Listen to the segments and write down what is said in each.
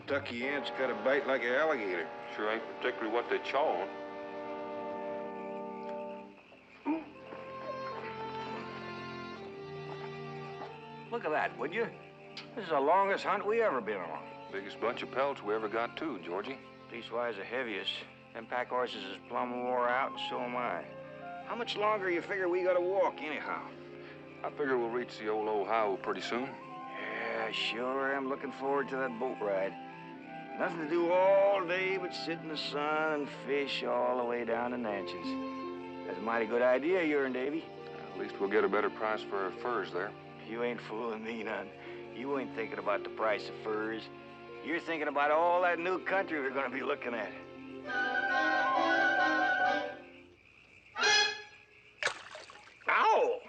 Kentucky ants got a bite like an alligator. Sure ain't particularly what they chaw on. Look at that, would you? This is the longest hunt we ever been on. Biggest bunch of pelts we ever got, too, Georgie. Piece-wise the heaviest. Them pack horses is plumb wore out, and so am I. How much longer you figure we gotta walk, anyhow? I figure we'll reach the old Ohio pretty soon. Yeah, sure am looking forward to that boat ride. Nothing to do all day but sit in the sun and fish all the way down to Natchez. That's a mighty good idea, you and Davy. At least we'll get a better price for our furs there. You ain't fooling me none. You ain't thinking about the price of furs. You're thinking about all that new country we're gonna be looking at. Ow!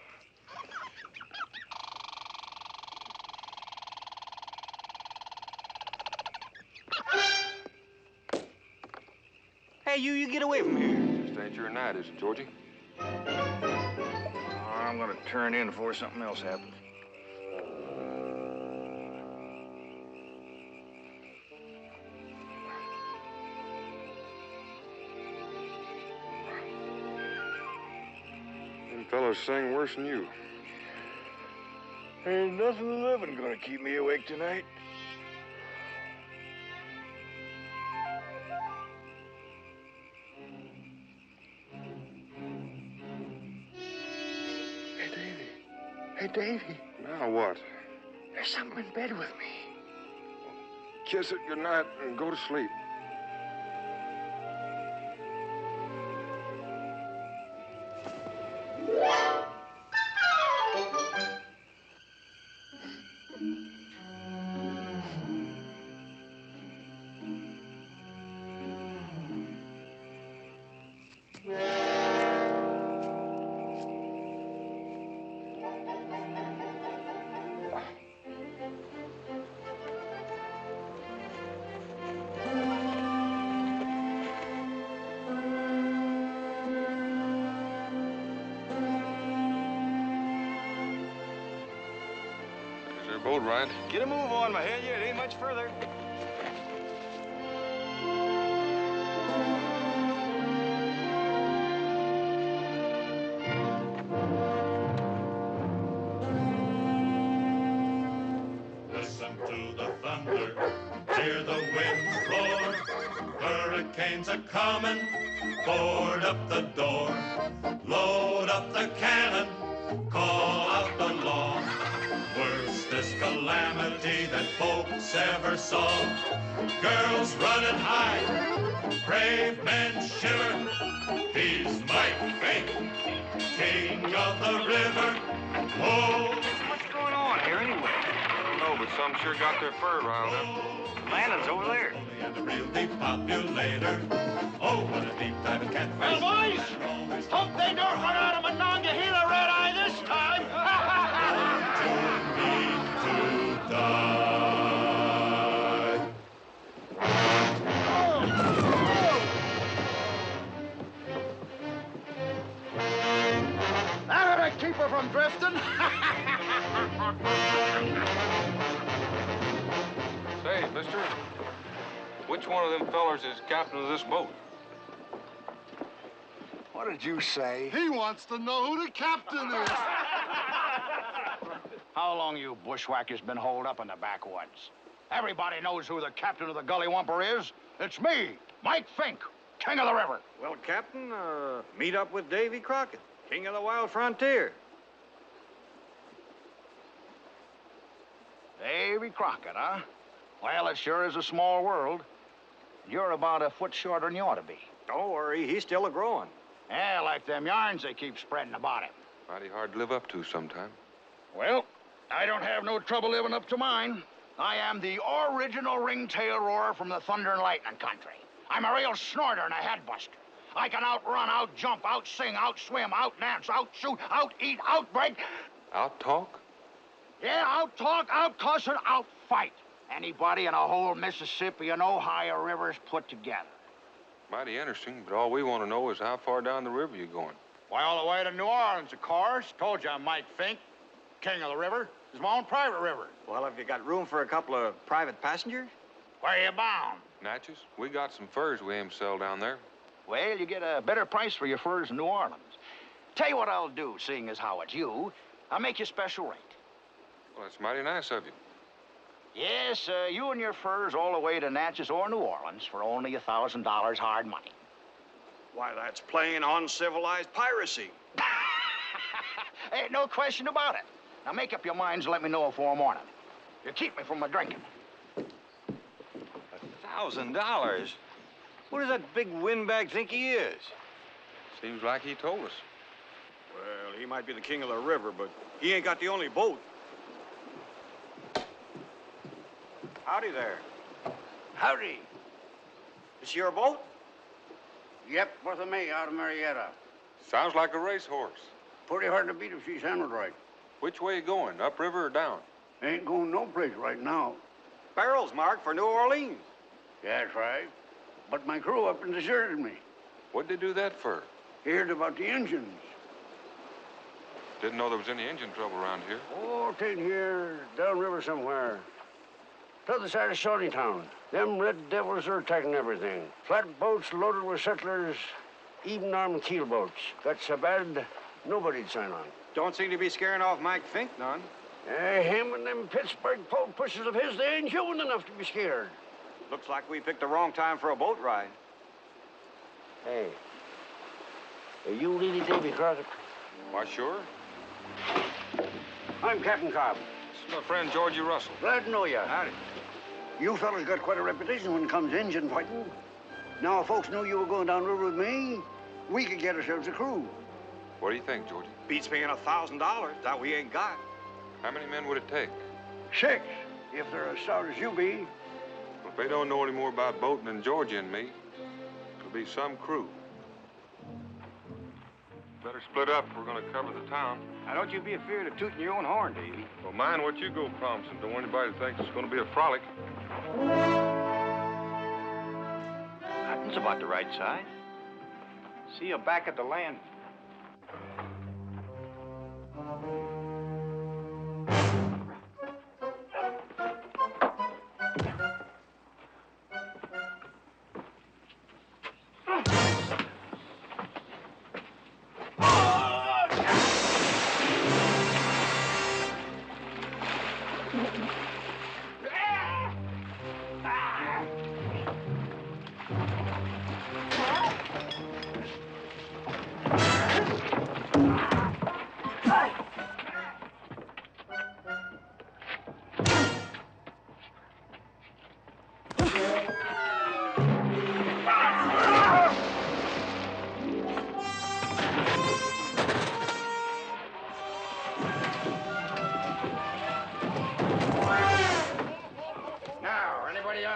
Hey, you get away from here. Just ain't your night, is it, Georgie? Oh, I'm gonna turn in before something else happens. Them fellows sing worse than you. Ain't nothing living gonna keep me awake tonight. Hey, Davy. Now what? There's something in bed with me. Kiss it goodnight and go to sleep. Boat ride. Get a move on, Mahalia. It ain't much further. Listen to the thunder, hear the winds roar. Hurricanes are coming, board up the door. Load up the cannon, call out the law. Worstest calamity that folks ever saw. Girls running high, brave men shiver. He's Mike Fink, king of the river. Oh, What's going on here anyway? I don't know, but some sure got their fur riled up. Landon's over there. and a real depopulator. Oh, what a deep diving catfish. Well, boys, hope they don't run out of Monongahela red eye this time. To die. That ought to keep her from drifting. Say, mister, which one of them fellers is captain of this boat? What did you say? He wants to know who the captain is. How long you bushwhackers been holed up in the backwoods? Everybody knows who the captain of the Gully Wumper is. It's me, Mike Fink, king of the river. Well, Captain, meet up with Davy Crockett, king of the wild frontier. Davy Crockett, huh? Well, it sure is a small world. You're about a foot shorter than you ought to be. Don't worry, he's still a-growing. Yeah, like them yarns they keep spreading about him. Mighty hard to live up to sometime. Well, I don't have no trouble living up to mine. I am the original ringtail roarer from the thunder and lightning country. I'm a real snorter and a headbuster. I can outrun, out-jump, out-sing, out-swim, out-dance, out-shoot, out-eat, out-break. Out-talk? Yeah, out-talk, out-cuss, and out-fight. Anybody in a whole Mississippi and Ohio rivers put together. Mighty interesting, but all we want to know is how far down the river you're going. Why, all the way to New Orleans, of course. Told you I'm Mike Fink, king of the river. It's my own private river. Well, have you got room for a couple of private passengers? Where you bound? Natchez, we got some furs we aim to sell down there. Well, you get a better price for your furs in New Orleans. Tell you what I'll do, seeing as how it's you. I'll make you special rate. Well, that's mighty nice of you. Yes, you and your furs all the way to Natchez or New Orleans for only $1,000 hard money. Why, that's plain uncivilized piracy. Ain't no question about it. Now make up your minds and let me know before morning. You keep me from my drinking. $1,000? What does that big windbag think he is? Seems like he told us. Well, he might be the king of the river, but he ain't got the only boat. Howdy there. Howdy. This your boat? Yep, worth a May out of Marietta. Sounds like a racehorse. Pretty hard to beat if she's handled right. Which way you going, upriver or down? Ain't going no place right now. Barrel's marked for New Orleans. Yeah, that's right. But my crew up and deserted me. What'd they do that for? Heard about the engines. Didn't know there was any engine trouble around here. Oh, taken here, downriver somewhere. To the side of Shawnee town. Them red devils are attacking everything. Flat boats loaded with settlers, even armed keelboats. Got so bad, nobody'd sign on. Don't seem to be scaring off Mike Fink none. Him and them Pittsburgh pole pushers of his, they ain't human enough to be scared. Looks like we picked the wrong time for a boat ride. Hey, are you really Davy Crockett? Why, sure. I'm Captain Cobb. This is my friend Georgie Russell. Glad to know you. Howdy. You fellas got quite a reputation when it comes to engine fighting. Now, if folks knew you were going downriver with me, we could get ourselves a crew. What do you think, Georgie? Beats paying $1,000 that we ain't got. How many men would it take? 6, if they're as stout as you be. Well, if they don't know any more about boating than Georgie and me, it'll be some crew. Better split up if we're going to cover the town. Now, don't you be afeard of tooting your own horn, Davy. Well, mind what you go promising. Don't want anybody to think it's going to be a frolic. That's about the right size. See you back at the land.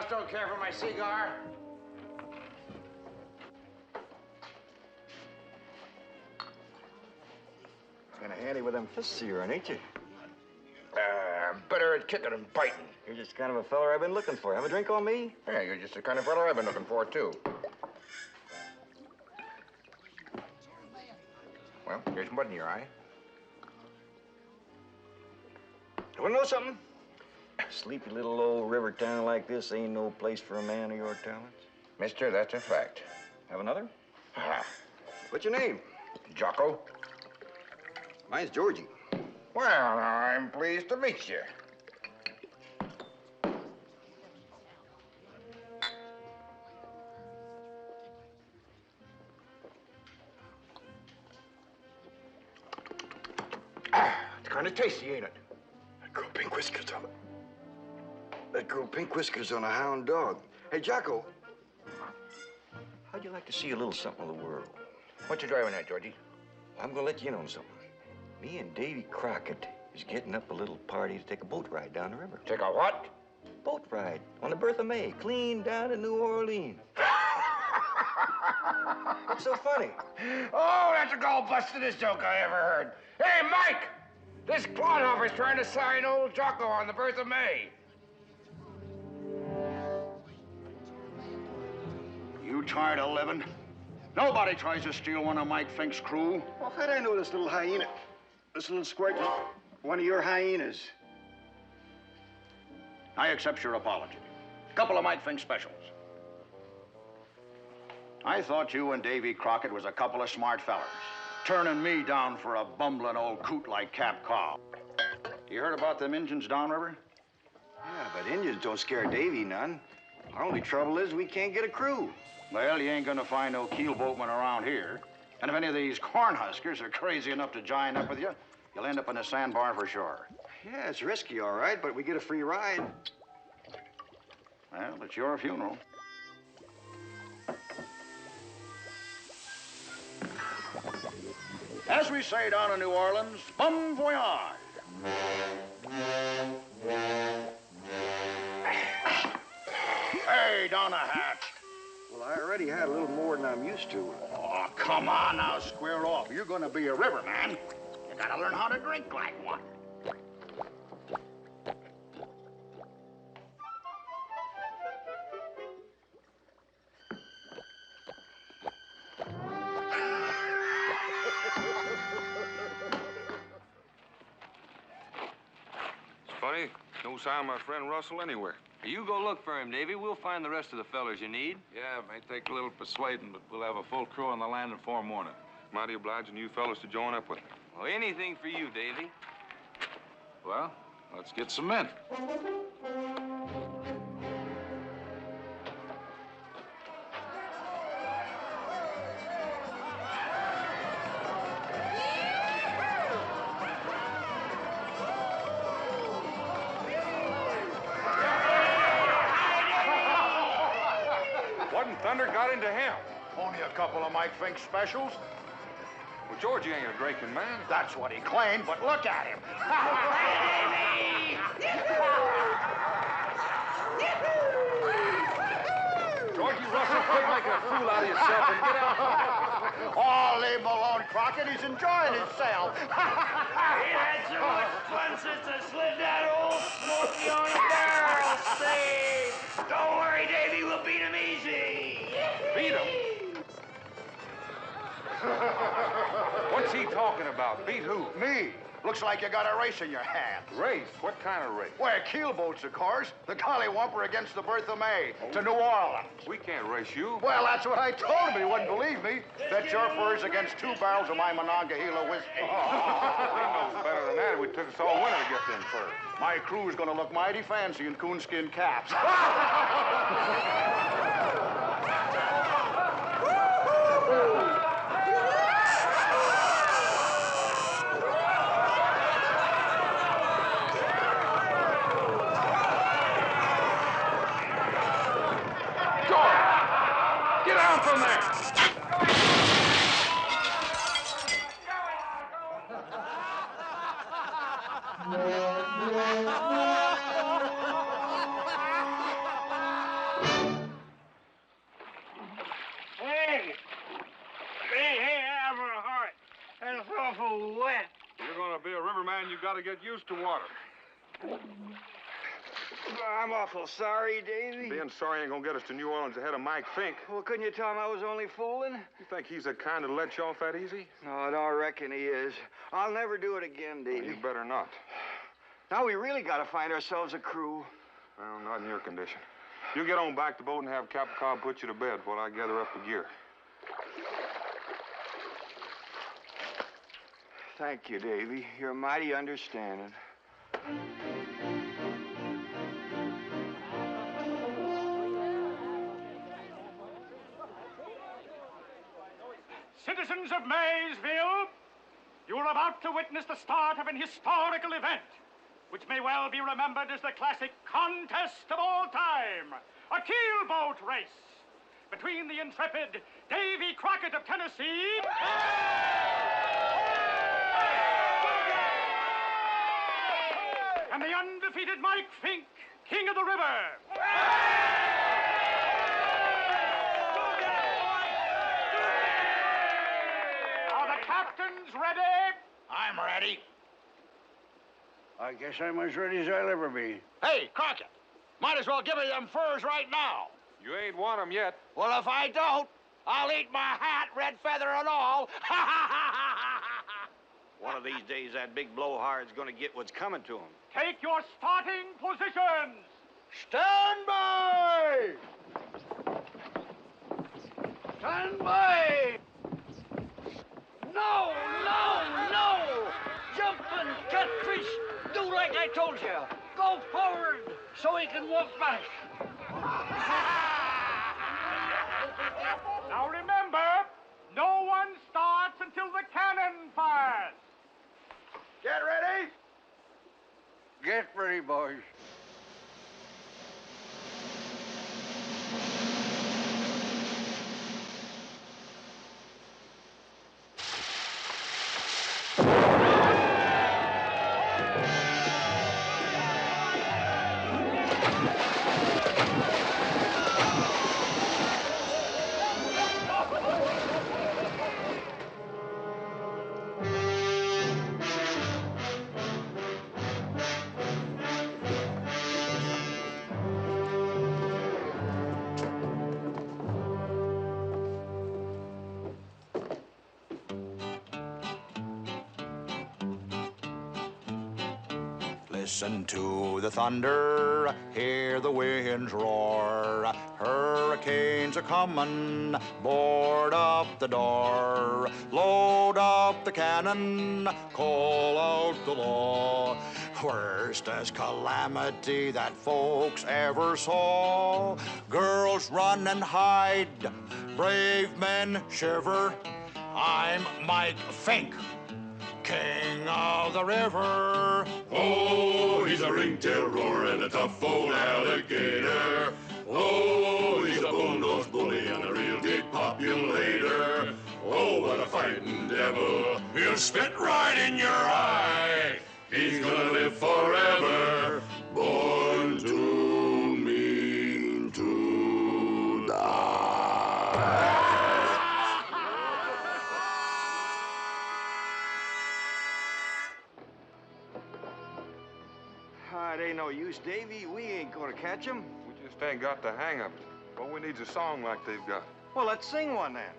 Don't care for my cigar. Kind of handy with them fists of yours, ain't you? Better at kicking than biting. You're just kind of a feller I've been looking for. Have a drink on me? Yeah, you're just the kind of fella I've been looking for, too. Well, here's mud in your eye. You want to know something? Sleepy little old river town like this ain't no place for a man of your talents. Mister, that's a fact. Have another? Ah, What's your name? Jocko? Mine's Georgie. Well, I'm pleased to meet you. It's kind of tasty, ain't it? That girl pink whiskers on it. That girl pink whiskers on a hound dog. Hey, Jocko. How'd you like to see a little something of the world? What you driving at, Georgie? I'm gonna let you in on something. Me and Davy Crockett is getting up a little party to take a boat ride down the river. Take a what? Boat ride on the Bertha May, clean down to New Orleans. What's so funny? Oh, that's the gall-bustingest joke I ever heard. Hey, Mike! This Clodhopper's trying to sign old Jocko on the Bertha May. You tired of living? Nobody tries to steal one of Mike Fink's crew. Well, how'd I know this little hyena? This little squirt is one of your hyenas. I accept your apology. Couple of Mike Fink specials. I thought you and Davy Crockett was a couple of smart fellers, turning me down for a bumbling old coot like Cap Cobb. You heard about them Injuns downriver? Yeah, but Indians don't scare Davy none. Our only trouble is we can't get a crew. Well, you ain't gonna find no keelboatmen around here. And if any of these Cornhuskers are crazy enough to join up with you, you'll end up in a sandbar for sure. Yeah, it's risky, all right, but we get a free ride. Well, it's your funeral. As we say down in New Orleans, bon voyage. Hey, down the hatch. Well, I already had a little more than I'm used to. Oh, come on now, square off. You're gonna be a riverman. You gotta learn how to drink like one. It's funny, no sign of my friend Russell anywhere. You go look for him, Davy. We'll find the rest of the fellers you need. Yeah, it may take a little persuading, but we'll have a full crew on the landing before morning. Mighty obliging you fellas to join up with me. Well, anything for you, Davy. Well, let's get some men. What in thunder got into him? Only a couple of Mike Fink specials. Well, Georgie ain't a drinking man. That's what he claimed, but look at him. Georgie Russell, quit making a fool out of yourself and get out. Oh, leave him alone, Crockett. He's enjoying himself. He had so much fun since I slid that old Smoky on a barrel, see? Don't worry, Davy, we'll beat him easy. Beat him? What's he talking about? Beat who? Me. Looks like you got a race in your hands. Race? What kind of race? Well, keelboats, of course. The Collywhumper against the Bertha May to New Orleans. We can't race you. Well, that's what I told him. He wouldn't believe me. Bet your furs against 2 barrels of my Monongahela whiskey. We know better than that. It took us all winter to get them furs. My crew's gonna look mighty fancy in coonskin caps. Get down from there! Hey, I'm a heart. That's awful wet. You're gonna be a riverman, you gotta get used to water. I'm awful sorry, Davy. Being sorry ain't gonna get us to New Orleans ahead of Mike Fink. Well, couldn't you tell him I was only fooling? You think he's the kind that'll let you off that easy? No, I don't reckon he is. I'll never do it again, Davy. You better not. Now we really gotta find ourselves a crew. Well, not in your condition. You get on back to the boat and have Captain Cobb put you to bed while I gather up the gear. Thank you, Davy. You're mighty understanding. Citizens of Maysville, you are about to witness the start of an historical event, which may well be remembered as the classic contest of all time, a keelboat race between the intrepid Davy Crockett of Tennessee and the undefeated Mike Fink, King of the River. Are the captains ready? I'm ready. I guess I'm as ready as I'll ever be. Hey, Crockett, might as well give me them furs right now. You ain't won 'em yet. Well, if I don't, I'll eat my hat, red feather and all. One of these days, that big blowhard's gonna get what's coming to him. Take your starting positions. Stand by! Stand by! No, no, no! Jumping catfish, do like I told you. Go forward so he can walk back. Now remember, no one starts until the cannon fires. Get ready? Get ready, boys. Listen to the thunder, hear the winds roar. Hurricanes are coming, board up the door. Load up the cannon, call out the law. Worstest calamity that folks ever saw. Girls run and hide, brave men shiver. I'm Mike Fink, king of the river. Oh, he's a ringtail roar and a tough old alligator. Oh, he's a bull-nosed bully and a real big populator. Oh, what a fighting devil. He'll spit right in your eye. He's gonna live forever. Born to mean to die. It ain't no use, Davy. We ain't gonna catch him. We just ain't got the hang of it. What we need's a song like they've got. Well, let's sing one then.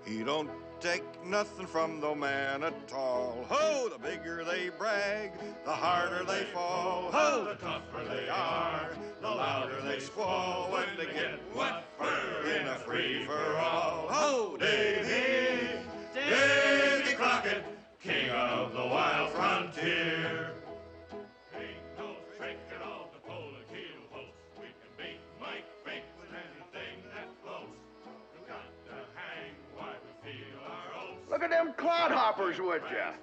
He don't take nothing from no man at all. Ho, the bigger they brag, the harder they fall. Ho, the tougher they are, the louder they squall when they get wet fur in a free-for-all. Ho, Davy, Davy Crockett, king of the wild frontier. Ain't no trick at all to pull a keelboat. We can beat Mike Fink with anything that floats. We've got to hang while we feel our oats. Look at them clodhoppers, would ya?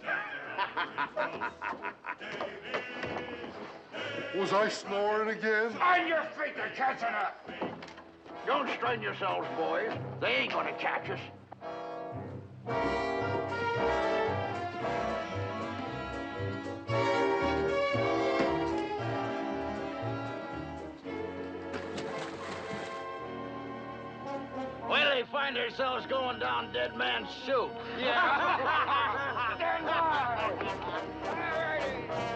Was I snoring again? On your feet, they're catching up. Don't strain yourselves, boys. They ain't gonna catch us. Well, they find themselves going down Dead Man's Chute. Yeah. Stand by.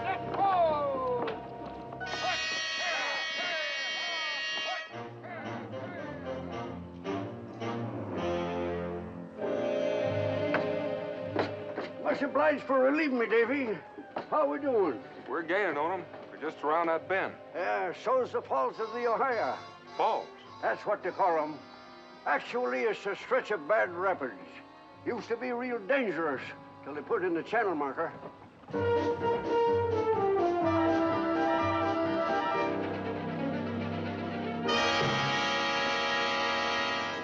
Let's go. Much obliged for relieving me, Davy. How we doing? We're gaining on them. We're just around that bend. Yeah, so's the falls of the Ohio. Falls. That's what they call them. Actually, it's a stretch of bad rapids. Used to be real dangerous till they put in the channel marker.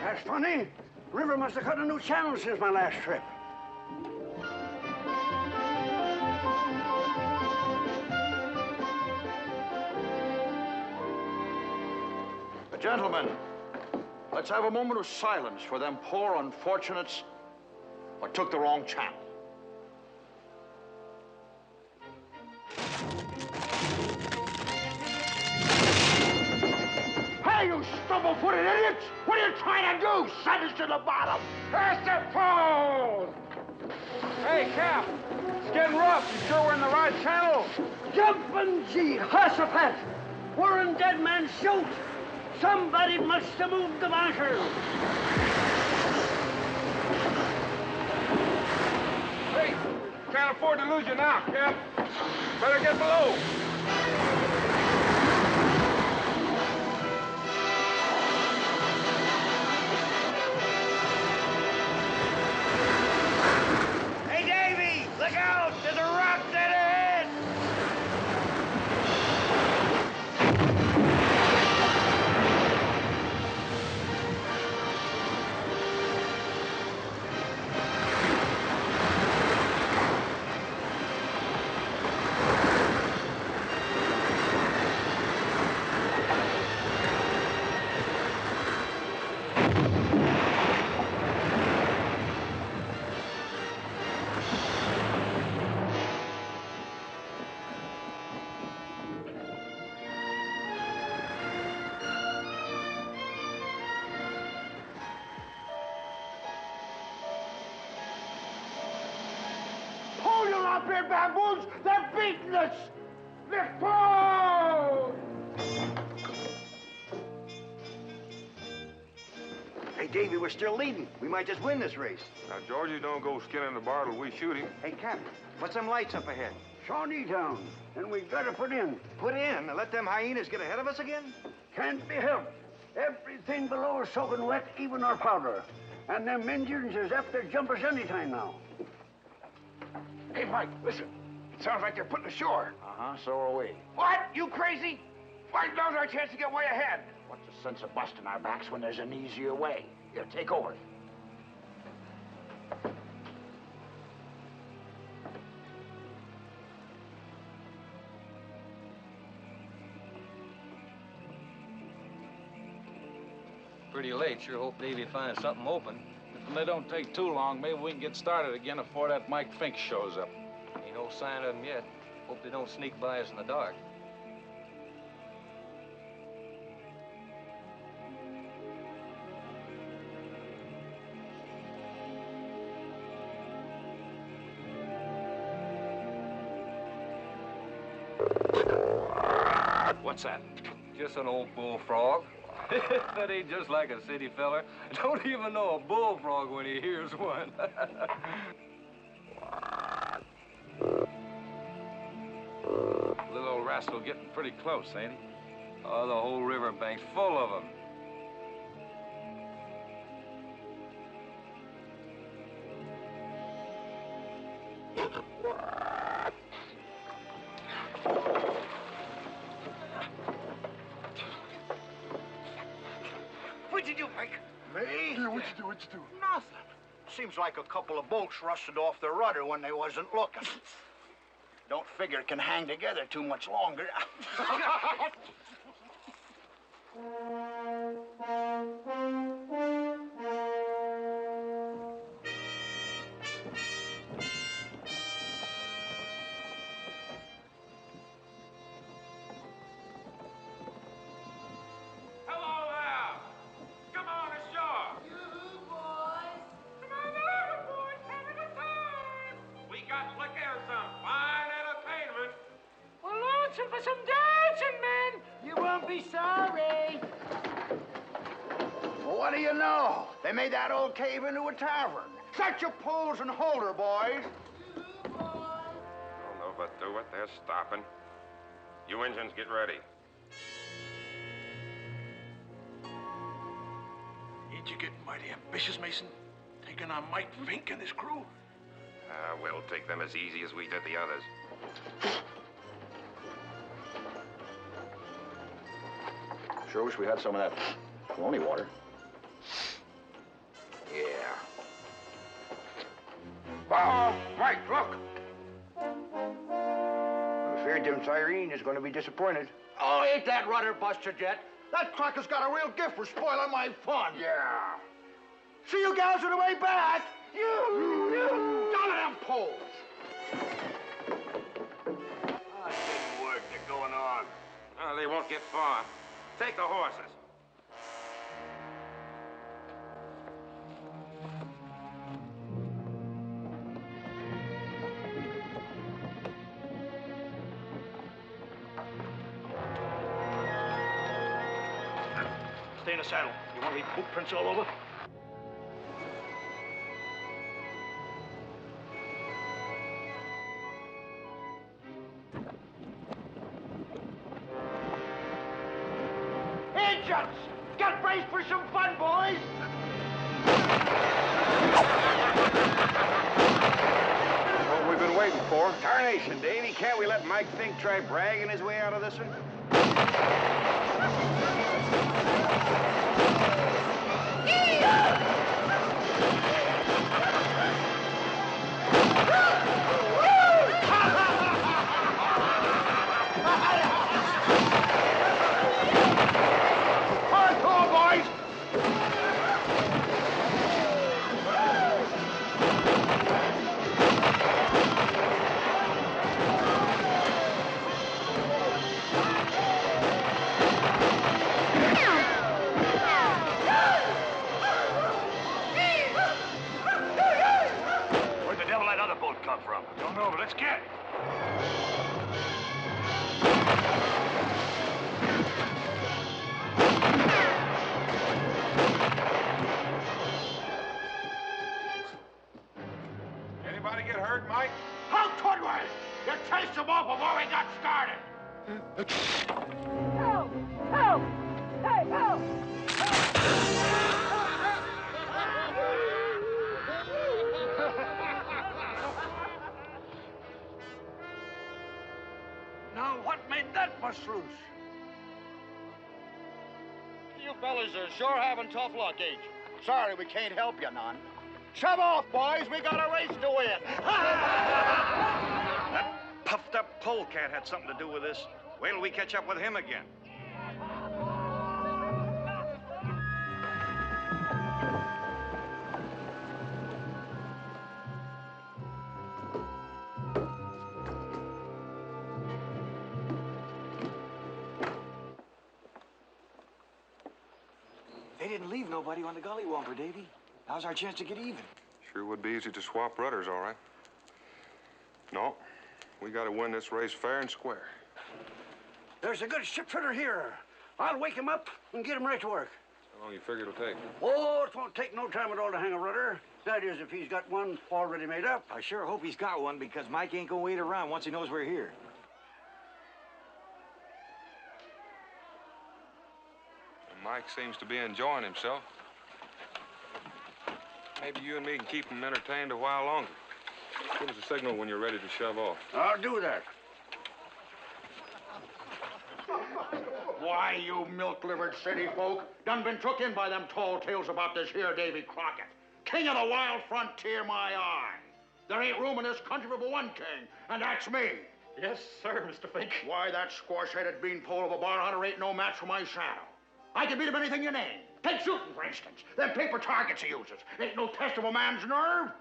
That's funny. River must have cut a new channel since my last trip. Gentlemen, let's have a moment of silence for them poor unfortunates what took the wrong channel. Hey, you stumble-footed idiots! What are you trying to do? Send us to the bottom! There's the phone! Hey, Cap, it's getting rough. You sure we're in the right channel? Jumpin' Jehoshaphat! We're in Dead Man's Chute! Somebody must have moved the marker! Hey, can't afford to lose you now, Cap. Better get below. up here, baboons! They're beating us! They're full! Hey, Davy, we're still leading. We might just win this race. Now, Georgie, don't go skinning the bar till we shoot him. Hey, Captain, what's them lights up ahead? Shawnee town, and we gotta put in. Put in and let them hyenas get ahead of us again? Can't be helped. Everything below is soaking wet, even our powder. And them Indians is apt to jump us any time now. Hey, Mike, listen. It sounds like they're putting ashore. Uh-huh, so are we. What? You crazy? Why, now's our chance to get way ahead. What's the sense of busting our backs when there's an easier way? Here, take over. Pretty late. Sure hope Davy finds something open. If they don't take too long, maybe we can get started again before that Mike Fink shows up. Ain't no sign of him yet. Hope they don't sneak by us in the dark. What's that? Just an old bullfrog. That ain't just like a city feller. Don't even know a bullfrog when he hears one. Little old rascal getting pretty close, ain't he? Oh, the whole riverbank's full of them. What'd you do, Mike? Me? Yeah, what'd you do? Nothing. Seems like a couple of boats rusted off the rudder when they wasn't looking. Don't figure it can hang together too much longer. For some dancing, men! You won't be sorry. Well, what do you know? They made that old cave into a tavern. Set your poles and hold her, boys. I don't know if I do it. They're stopping. You engines, get ready. Ain't you getting mighty ambitious, Mason? Taking on Mike Fink and his crew? We'll take them as easy as we did the others. Sure wish we had some of that Shawnee water. Yeah. Oh, Mike, look. I'm afraid them Cyrene is going to be disappointed. Oh, ain't that rudder busted yet? That Crockett's got a real gift for spoiling my fun. Yeah. See you guys on the way back. You. Down at them poles. Good work. They're going on. Oh, they won't get far. Take the horses. Stay in the saddle. You want to leave boot prints all over? Engines! Get braced for some fun, boys! What we've been waiting for. Tarnation, Davy. Can't we let Mike Fink try bragging his way out of this one? over. Let's get. Anybody get hurt, Mike? How could we? You chased them off before we got started. Help! Help! Hey, help! Now, what made that bust loose? You fellas are sure having tough luck, ain't you? Sorry we can't help you none. Shove off, boys. We got a race to win. That puffed up polecat had something to do with this. Wait till we catch up with him again. They didn't leave nobody on the gully wamper, Davy. Now's our chance to get even. Sure would be easy to swap rudders, all right. No, we got to win this race fair and square. There's a good shipfitter here. I'll wake him up and get him right to work. How long you figure it'll take? Oh, it won't take no time at all to hang a rudder. That is, if he's got one already made up. I sure hope he's got one, because Mike ain't gonna wait around once he knows we're here. Mike seems to be enjoying himself. Maybe you and me can keep him entertained a while longer. Give us a signal when you're ready to shove off. I'll do that. Why, you milk-livered city folk done been took in by them tall tales about this here Davy Crockett. King of the wild frontier, my eye. There ain't room in this country for but one king, and that's me. Yes, sir, Mr. Fink. Why, that squash-headed beanpole of a bar hunter ain't no match for my shadow. I can beat him anything you name. Take shooting, for instance. Them paper targets he uses. Ain't no test of a man's nerve.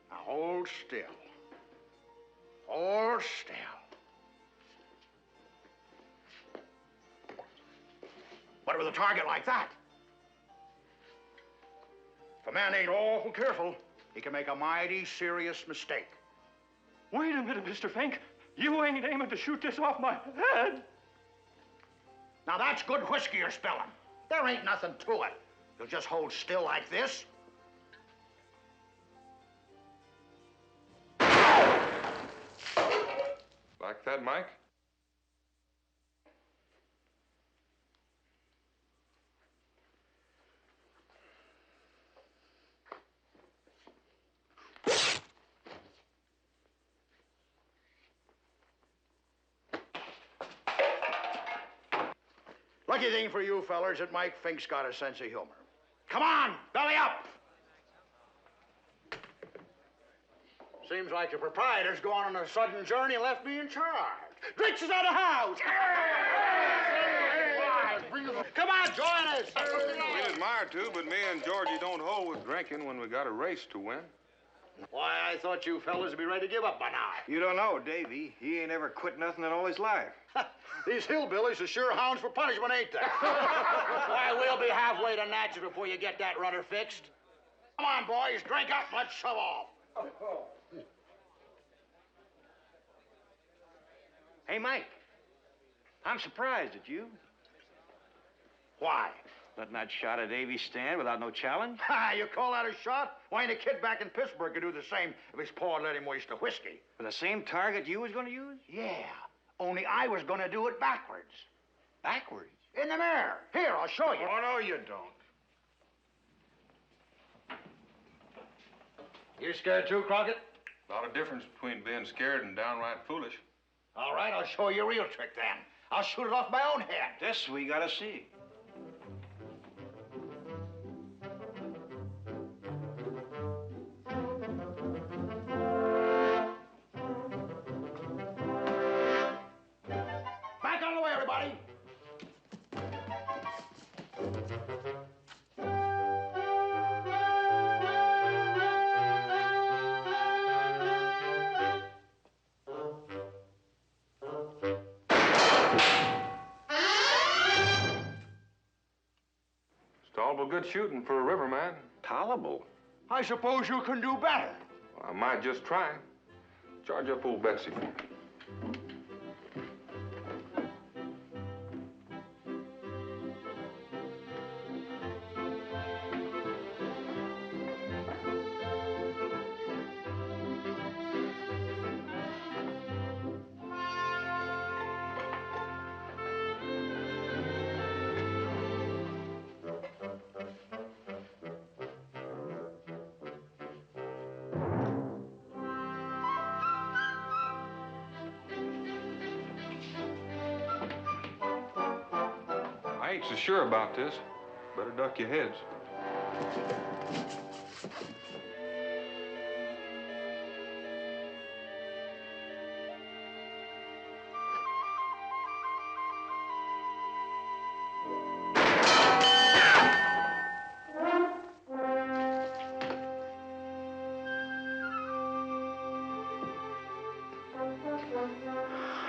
Now, hold still. Hold still. But with a target like that, if a man ain't awful careful, he can make a mighty serious mistake. Wait a minute, Mr. Fink. You ain't aiming to shoot this off my head. Now, that's good whiskey you're spilling. There ain't nothing to it. You'll just hold still like this. Like that, Mike? Lucky thing for you fellers that Mike Fink's got a sense of humor. Come on, belly up! Seems like the proprietor's gone on a sudden journey and left me in charge. Drinks is out of house! Come on, join us! We'd admire to, but me and Georgie don't hold with drinking when we got a race to win. Why, I thought you fellas would be ready to give up by now. You don't know, Davy. He ain't ever quit nothing in all his life. These hillbillies are sure hounds for punishment, ain't they? Why, we'll be halfway to Natchez before you get that rudder fixed. Come on, boys, drink up and let's shove off. Hey, Mike. I'm surprised at you. Why? Letting that shot at Davy stand without no challenge? Ha, you call that a shot? Why, ain't a kid back in Pittsburgh could do the same if his paw let him waste a whiskey. For the same target you was gonna use? Yeah, only I was gonna do it backwards. Backwards? In the mirror. Here, I'll show you. Oh, no, you don't. You scared too, Crockett? A lot of difference between being scared and downright foolish. All right, I'll show you a real trick then. I'll shoot it off my own head. This we gotta see. Back on the way, everybody. Tolerable good shooting for a riverman. Tolerable? I suppose you can do better. Well, I might just try. Charge up old Betsy for me. I ain't so sure about this. Better duck your heads.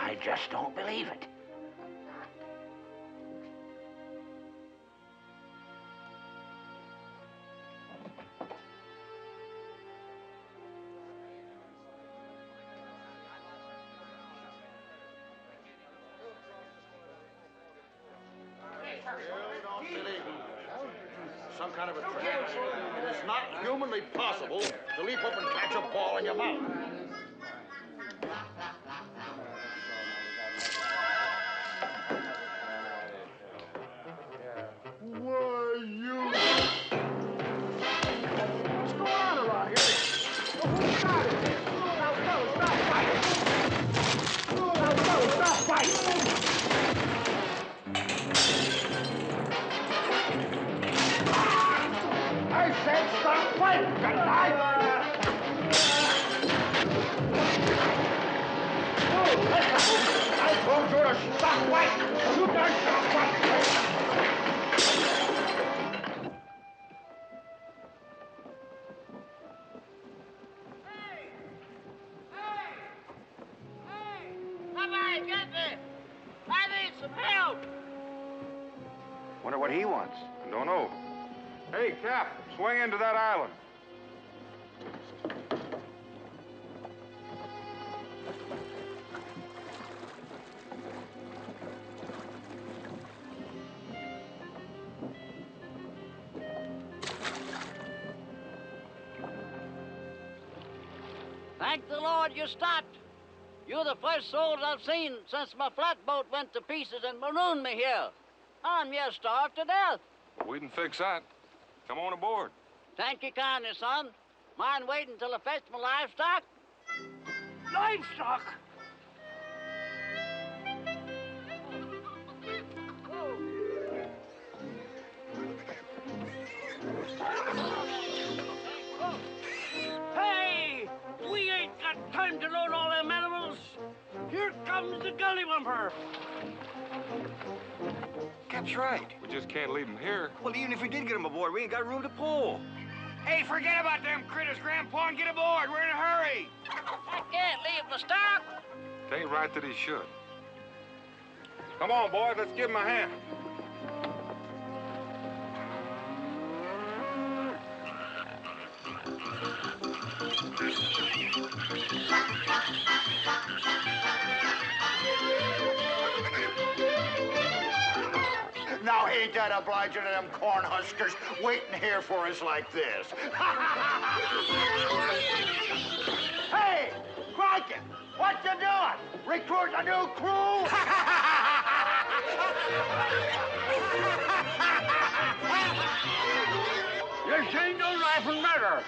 I just don't believe it. Some kind of a trap. It is not humanly possible to leap up and catch a ball in your mouth. Why, you... What's going on around here? Who started this? Now, fellas, stop fighting! Now, fellas, stop fighting! I said stop fighting, didn't I? I told you to stop fighting! You done stop fighting! Somebody get me! I need some help! Wonder what he wants. I don't know. Hey, Cap, swing into that island. Thank the Lord you stopped. You're the first souls I've seen since my flatboat went to pieces and marooned me here. I'm near starved to death. We can fix that. Come on aboard. Thank you kindly, son. Mind waiting till I fetch my livestock? Livestock? Hey! We ain't got time to load all them animals. Here comes the gullywumper. Cap's right. We just can't leave them here. Well, even if we did get him aboard, we ain't got room to pull. Hey, forget about them critters, Grandpa, and get aboard. We're in a hurry. I can't leave my stock. It ain't right that he should. Come on, boys, let's give him a hand. Now, ain't that obliging to them corn huskers waiting here for us like this? Hey, Crockett, what you doing? Recruit a new crew? This ain't no laughing matter.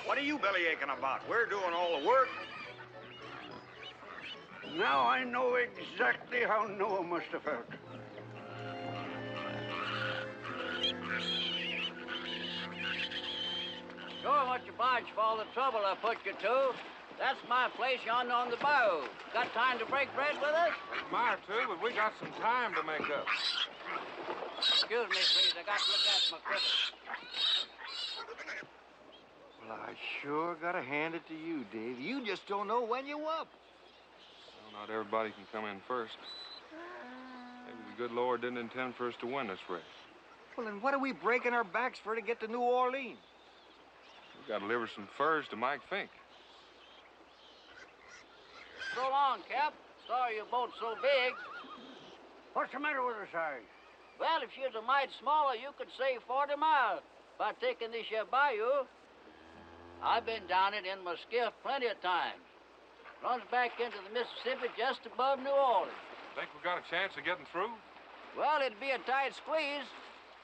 What are you bellyaching about? We're doing all the work. Now I know exactly how Noah must have felt. Sure much obliged for all the trouble I put you to. That's my place yonder on the bayou. Got time to break bread with us? Admire too, but we got some time to make up. Excuse me, please. I got to look after my critters. Well, I sure gotta hand it to you, Dave. You just don't know when you're up. Well, not everybody can come in first. Maybe the good Lord didn't intend for us to win this race. Well, then what are we breaking our backs for to get to New Orleans? We got to deliver some furs to Mike Fink. So long, Cap. Sorry your boat's so big. What's the matter with her, Sarge? Well, if she was a mite smaller, you could save 40 miles by taking this here bayou. I've been down it in my skiff plenty of times. Runs back into the Mississippi just above New Orleans. Think we got a chance of getting through? Well, it'd be a tight squeeze,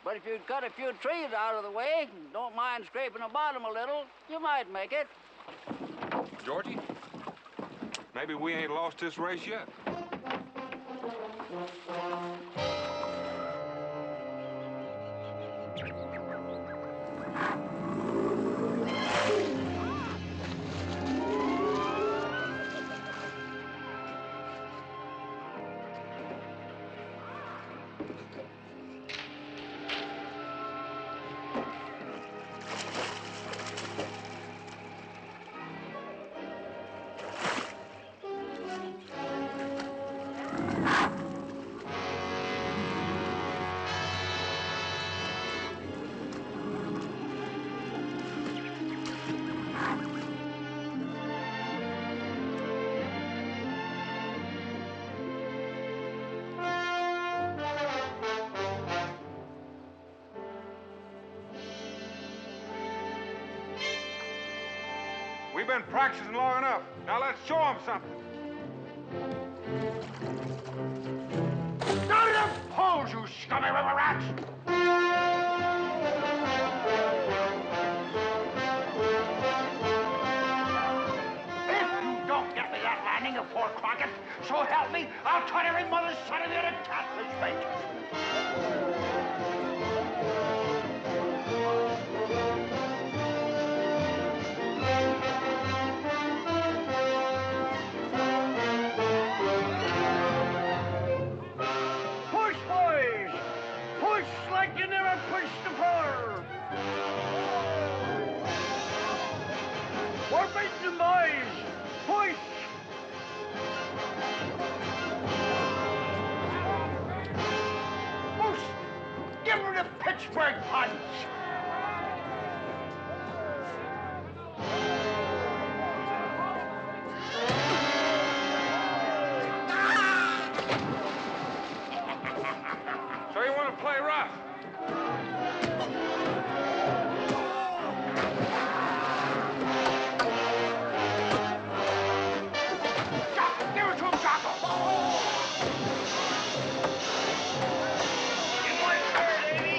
but if you'd cut a few trees out of the way, don't mind scraping the bottom a little, you might make it. Georgie, maybe we ain't lost this race yet. We've been practicing long enough. Now let's show them something. Down to the poles, you scummy river rats! If you don't get me that landing of Fort Crockett, so help me, I'll turn every mother's son of you to catfish bait. Push, boys! Push like you never pushed before! We're beating them, boys! Push! Moose, give him the Pittsburgh punch! So you want to play rough? Give it to him, Jocko! Give one turn, Davy.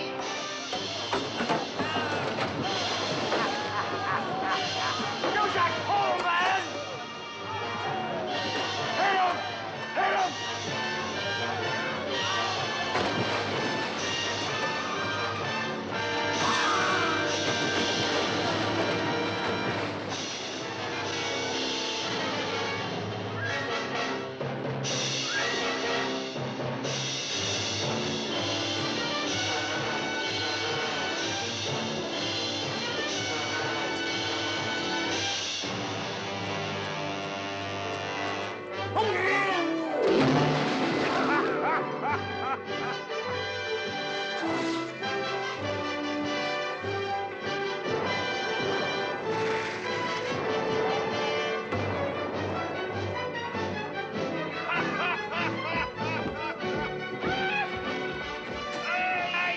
Use that pole, man! Hit him! Hit him!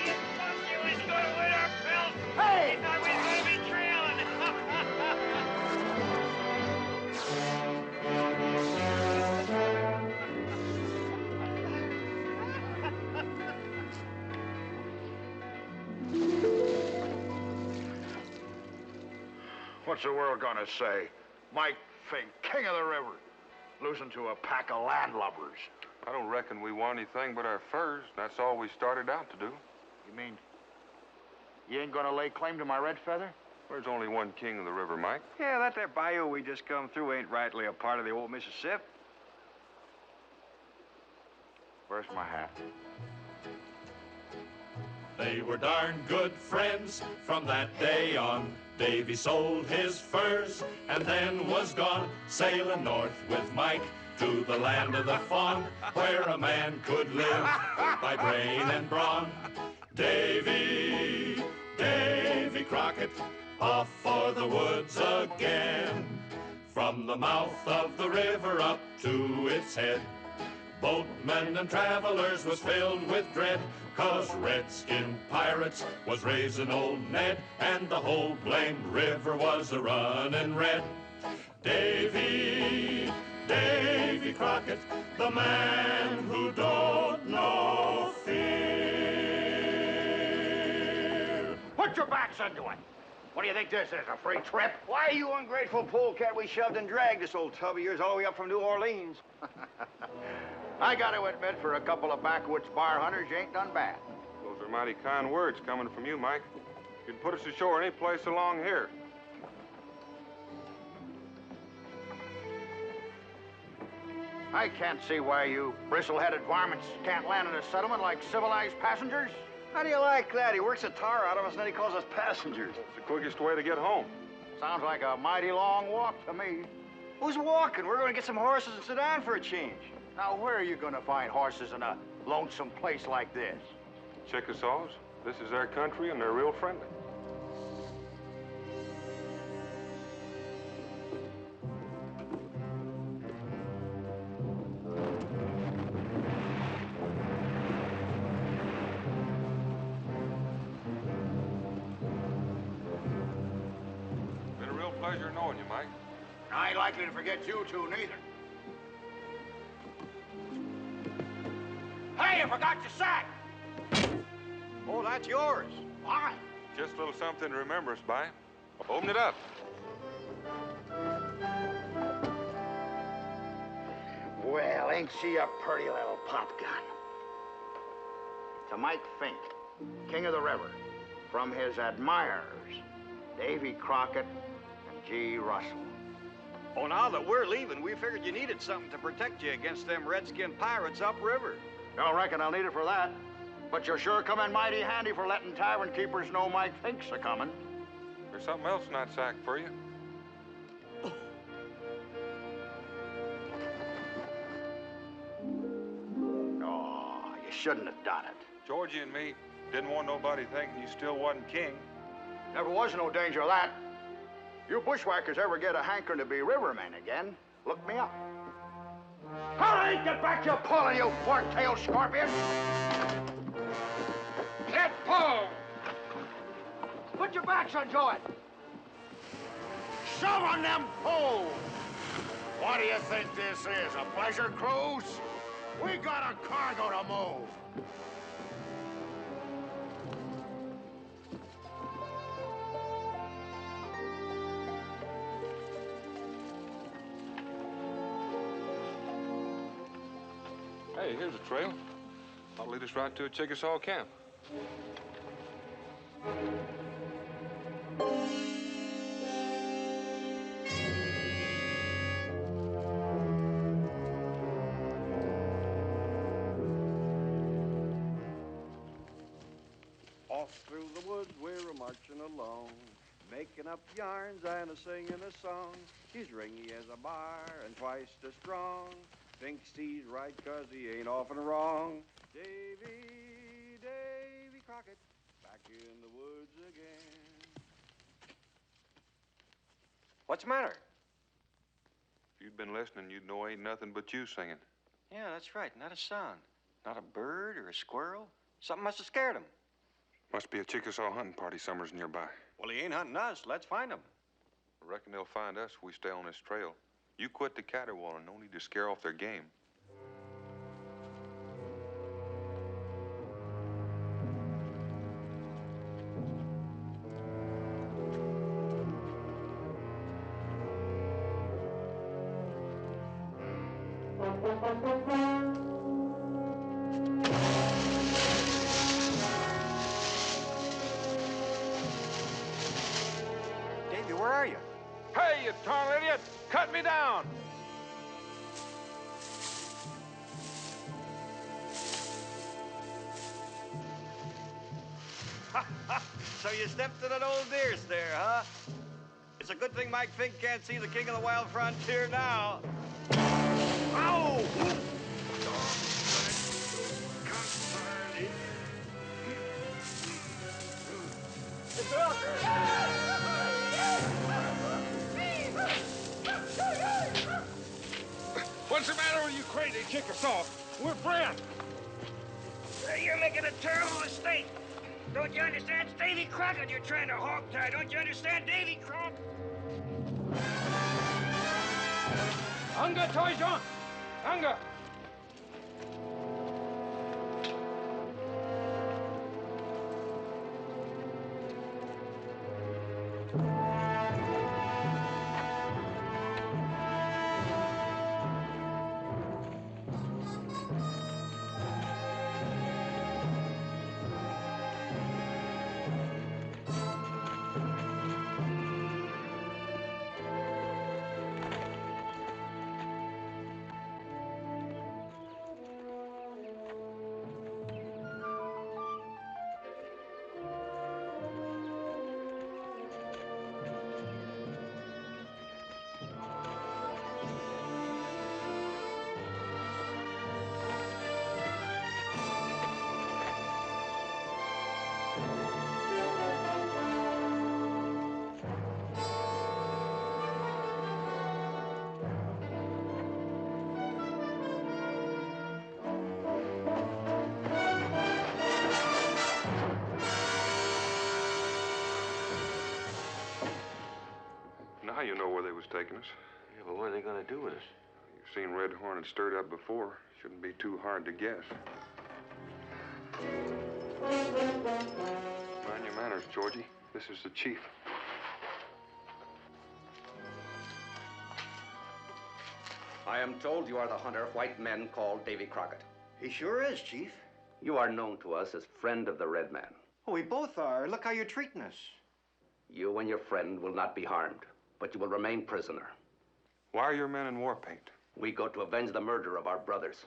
You thought you was gonna win our pelts. Hey! You thought we was gonna be trailing. What's the world gonna say? Mike Fink, king of the river, losing to a pack of landlubbers. I don't reckon we won anything but our furs. That's all we started out to do. You mean you ain't gonna lay claim to my red feather? There's only one king of the river, Mike. Yeah, that there bayou we just come through ain't rightly a part of the old Mississippi. Where's my hat? They were darn good friends from that day on. Davy sold his furs and then was gone, sailing north with Mike to the land of the fawn, where a man could live by brain and brawn. Davy Crockett, off for the woods again. From the mouth of the river up to its head, boatmen and travelers was filled with dread, 'cause redskin pirates was raising old Ned, and the whole blamed river was a-running red. Davy Crockett, the man who don't know fear. Put your backs into it. What do you think this is, a free trip? Why, you ungrateful polecat, we shoved and dragged this old tub of yours all the way up from New Orleans. I got to admit, for a couple of backwoods bar hunters, you ain't done bad. Those are mighty kind words coming from you, Mike. You can put us ashore any place along here. I can't see why you bristle-headed varmints can't land in a settlement like civilized passengers. How do you like that? He works the tar out of us and then he calls us passengers. It's the quickest way to get home. Sounds like a mighty long walk to me. Who's walking? We're going to get some horses and sit down for a change. Now, where are you going to find horses in a lonesome place like this? Chickasaws, this is their country and they're real friendly. Pleasure knowing you, Mike. I ain't likely to forget you two, neither. Hey, you forgot your sack! Oh, that's yours. Why? Just a little something to remember us by. Open it up. Well, ain't she a pretty little pop gun? To Mike Fink, King of the River, from his admirers, Davy Crockett, G. Russell. Oh, now that we're leaving, we figured you needed something to protect you against them redskin pirates upriver. Don't reckon I'll need it for that. But you'll sure come in mighty handy for letting tavern keepers know Mike Fink's a-coming. There's something else in that sack for you. Oh, you shouldn't have done it. Georgie and me didn't want nobody thinking you still wasn't king. Never was no danger of that. You bushwhackers ever get a hankering to be rivermen again, look me up. Hurry, get back your pulling, you fork-tailed scorpion! Get pulled! Put your backs onto it! Shove on them poles! What do you think this is, a pleasure cruise? We got a cargo to move! Hey, here's a trail. That'll lead us right to a Chickasaw camp. Off through the woods we're a-marching along, making up yarns and a-singing a song. He's ringy as a bar and twice as strong. Thinks he's right 'cause he ain't often wrong. Davy Crockett, back in the woods again. What's the matter? If you'd been listening, you'd know ain't nothing but you singing. Yeah, that's right. Not a sound. Not a bird or a squirrel. Something must have scared him. Must be a Chickasaw hunting party somewheres nearby. Well, he ain't hunting us. Let's find him. I reckon they'll find us if we stay on this trail. You quit the caterwauling. No need to scare off their game. Davy, where are you? Hey, you darn idiot! Cut me down! So you stepped to that old deer stare, huh? It's a good thing Mike Fink can't see the king of the wild frontier now. Ow! What's the matter with you crazy Chickasaw? We're friends. You're making a terrible mistake. Don't you understand? It's Davy Crockett you're trying to hog-tie. Don't you understand? Davy Crockett. Hunger, Toy John! Hunger! Now you know where they was taking us. Yeah, but what are they gonna do with us? You've seen Red Hornet stirred up before. Shouldn't be too hard to guess. Mind your manners, Georgie. This is the chief. I am told you are the hunter white men called Davy Crockett. He sure is, Chief. You are known to us as friend of the Red Man. Oh, we both are. Look how you're treating us. You and your friend will not be harmed, but you will remain prisoner. Why are your men in war paint? We go to avenge the murder of our brothers.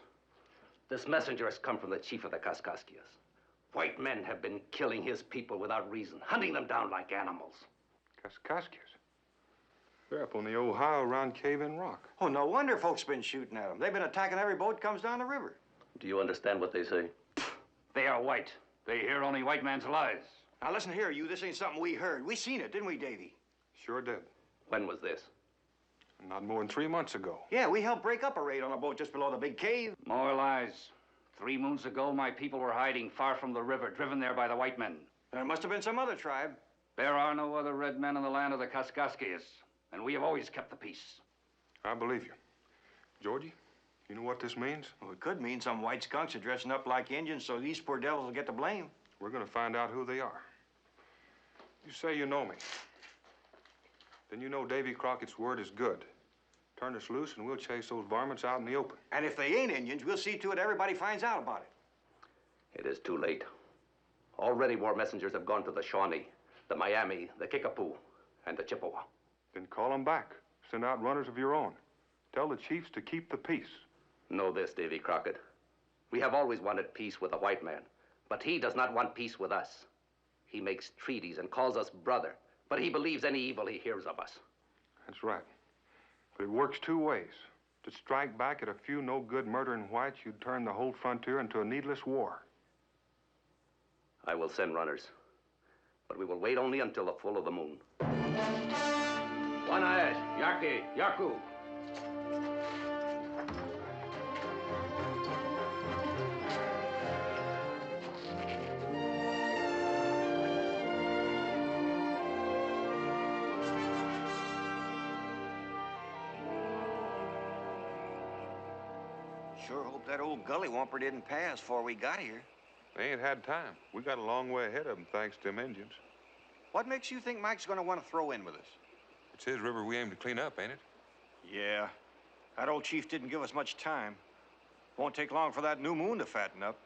This messenger has come from the chief of the Kaskaskias. White men have been killing his people without reason, hunting them down like animals. Kaskaskias? They're up on the Ohio around Cave in Rock. Oh, no wonder folks been shooting at them. They've been attacking every boat comes down the river. Do you understand what they say? They are white. They hear only white man's lies. Now, listen here, you. This ain't something we heard. We seen it, didn't we, Davy? Sure did. When was this? Not more than 3 months ago. Yeah, we helped break up a raid on a boat just below the big cave. More lies. 3 moons ago, my people were hiding far from the river, driven there by the white men. There must have been some other tribe. There are no other red men in the land of the Kaskaskias, and we have always kept the peace. I believe you. Georgie, you know what this means? Well, it could mean some white skunks are dressing up like Indians so these poor devils will get the blame. We're gonna find out who they are. You say you know me. Then you know Davy Crockett's word is good. Turn us loose and we'll chase those varmints out in the open. And if they ain't Indians, we'll see to it everybody finds out about it. It is too late. Already war messengers have gone to the Shawnee, the Miami, the Kickapoo, and the Chippewa. Then call them back. Send out runners of your own. Tell the chiefs to keep the peace. Know this, Davy Crockett. We have always wanted peace with the white man, but he does not want peace with us. He makes treaties and calls us brother, but he believes any evil he hears of us. That's right. But it works 2 ways. To strike back at a few no-good murdering whites, you'd turn the whole frontier into a needless war. I will send runners, but we will wait only until the full of the moon. One-eyes, Yaki, Yaku. Sure hope that old gully whomper didn't pass before we got here. They ain't had time. We got a long way ahead of them, thanks to them Indians. What makes you think Mike's gonna want to throw in with us? It's his river we aim to clean up, ain't it? Yeah. That old chief didn't give us much time. Won't take long for that new moon to fatten up.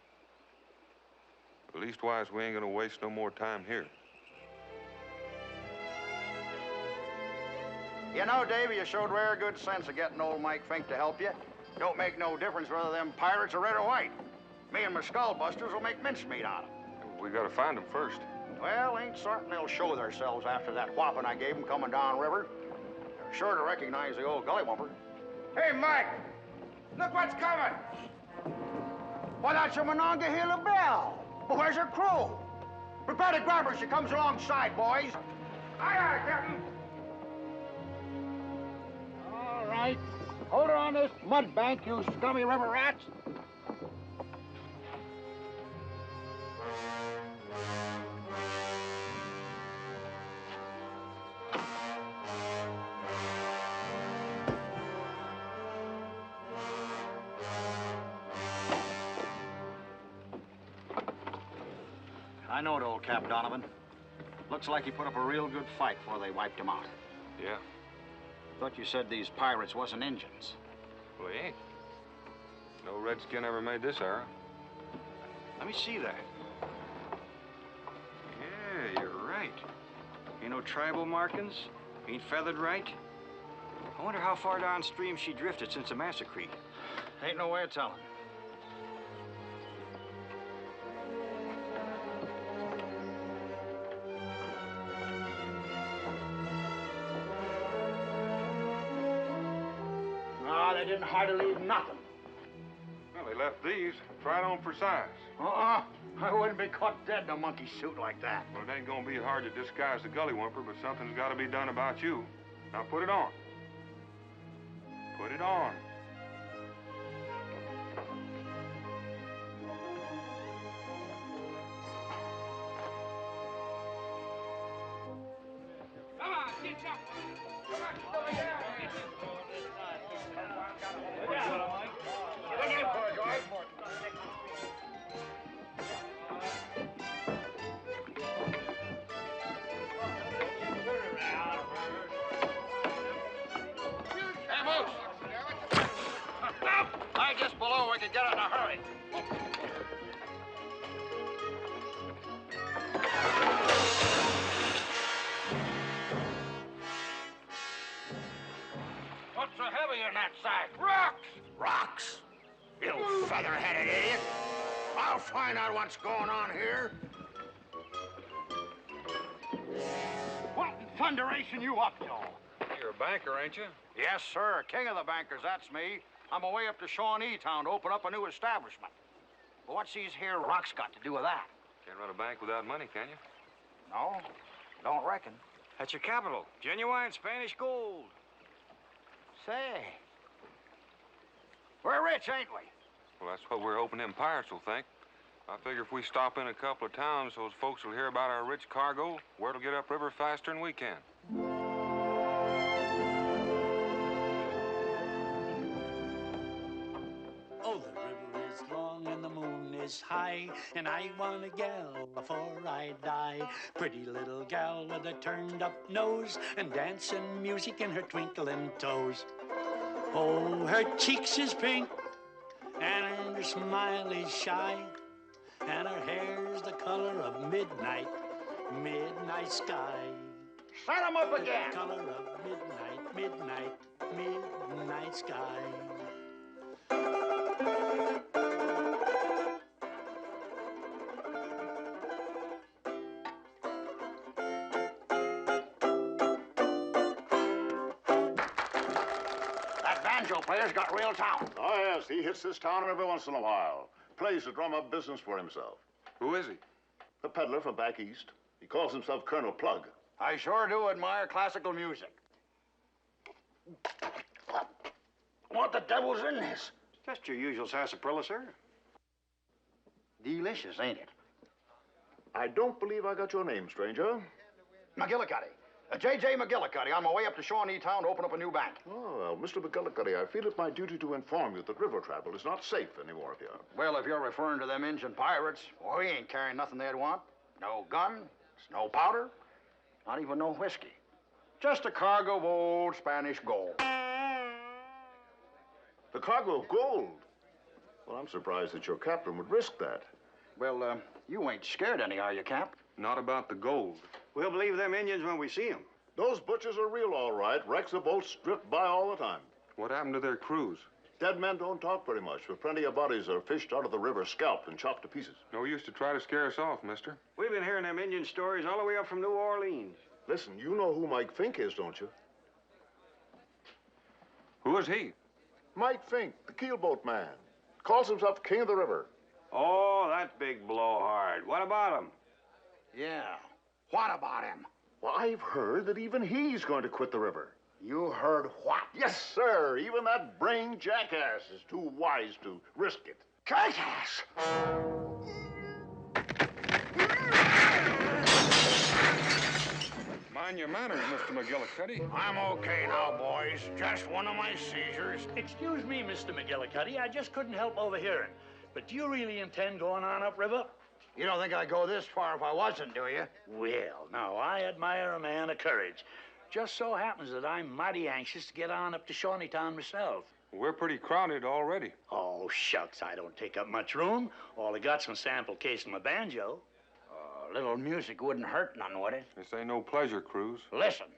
Leastwise, we ain't gonna waste no more time here. You know, Davy, you showed rare good sense of getting old Mike Fink to help you. Don't make no difference whether them pirates are red or white. Me and my skullbusters will make mincemeat out of them. We gotta find them first. Well, ain't certain they'll show themselves after that whopping I gave them coming down river. They're sure to recognize the old gullywumper. Hey, Mike! Look what's coming! Why, that's your Monongahela Belle. But where's her crew? Prepare to grab her. She comes alongside, boys. Aye, aye, Captain. All right. Hold her on this mud bank, you scummy river rats. I know it, old Cap Donovan. Looks like he put up a real good fight before they wiped him out. Yeah. Thought you said these pirates wasn't Injuns. Well, they ain't. No redskin ever made this era. Let me see that. Yeah, you're right. Ain't no tribal markings. Ain't feathered right. I wonder how far downstream she drifted since the massacre. Ain't no way of telling. They didn't hardly leave nothing. Well, they left these right on for size. I wouldn't be caught dead in a monkey suit like that. Well, it ain't gonna be hard to disguise the gullywumper, but something's gotta be done about you. Now put it on. Put it on. Come on, get up. Come on, over here. Hey, Moose! I just below we can get in a hurry. What's so heavy in that sack? Rocks! Rocks? You feather-headed idiot! I'll find out what's going on here. What in thunderation you up to? You're a banker, ain't you? Yes, sir. King of the bankers, that's me. I'm away up to Shawnee town to open up a new establishment. But what's these here rocks got to do with that? Can't run a bank without money, can you? No, don't reckon. That's your capital. Genuine Spanish gold. Say, we're rich, ain't we? Well, that's what we're hoping them pirates will think. I figure if we stop in a couple of towns, those folks will hear about our rich cargo. Word will get upriver faster than we can. Oh, the river is long and the moon is high, and I want a gal before I die. Pretty little gal with a turned-up nose and dancing music in her twinkling toes. Oh, her cheeks is pink, and her smile is shy, and her hair's the color of midnight sky. Set 'em up again. The color of midnight sky. That banjo player's got real talent. Oh, yes, he hits this town every once in a while. Plays a drum-up business for himself. Who is he? A peddler from back east. He calls himself Colonel Plug. I sure do admire classical music. What the devil's in this? Just your usual sarsaparilla, sir. Delicious, ain't it? I don't believe I got your name, stranger. McGillicuddy. J.J. McGillicuddy, on my way up to Shawnee town to open up a new bank. Oh, well, Mr. McGillicuddy, I feel it my duty to inform you that river travel is not safe anymore here. Well, if you're referring to them Injun pirates, well, we ain't carrying nothing they'd want. No guns, no powder, not even no whiskey. Just a cargo of old Spanish gold. The cargo of gold? Well, I'm surprised that your captain would risk that. Well, you ain't scared any, are you, Cap? Not about the gold. We'll believe them Indians when we see them. Those butchers are real, all right. Wrecks of boats drift by all the time. What happened to their crews? Dead men don't talk very much, but plenty of bodies are fished out of the river, scalped, and chopped to pieces. No use to try to scare us off, mister. We've been hearing them Indian stories all the way up from New Orleans. Listen, you know who Mike Fink is, don't you? Who is he? Mike Fink, the keelboat man. Calls himself King of the River. Oh, that big blowhard. What about him? Yeah. What about him? Well, I've heard that even he's going to quit the river. You heard what? Yes, sir. Even that brain jackass is too wise to risk it. Jackass! Mind your manners, Mr. McGillicuddy. I'm okay now, boys. Just one of my seizures. Excuse me, Mr. McGillicuddy. I just couldn't help overhearing. But do you really intend going on upriver? You don't think I'd go this far if I wasn't, do you? Well, now, I admire a man of courage. Just so happens that I'm mighty anxious to get on up to Shawnee town myself. We're pretty crowded already. Oh, shucks, I don't take up much room. All I got's my sample case of my banjo. A little music wouldn't hurt none, would it? This ain't no pleasure cruise. Listen,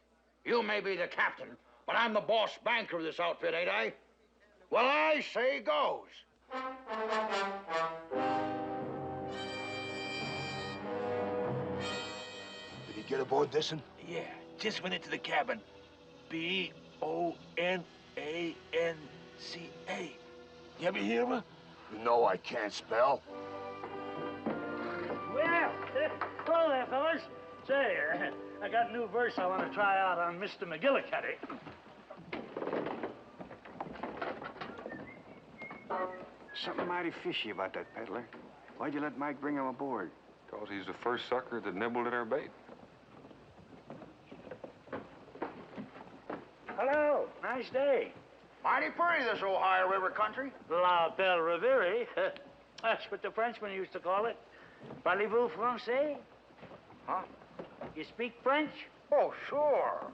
you may be the captain, but I'm the boss banker of this outfit, ain't I? Well, I say goes. Did he get aboard this one? Yeah, just went into the cabin. B-O-N-A-N-C-A. You ever hear of her? You know I can't spell. Well, hello there, fellas. Say, I got a new verse I want to try out on Mr. McGillicuddy. Something mighty fishy about that peddler. Why'd you let Mike bring him aboard? Because he's the first sucker that nibbled at our bait. Hello, nice day. Mighty pretty, this Ohio River country. La belle Rivalry. That's what the Frenchmen used to call it. Parlez-vous français? Huh? You speak French? Oh, sure.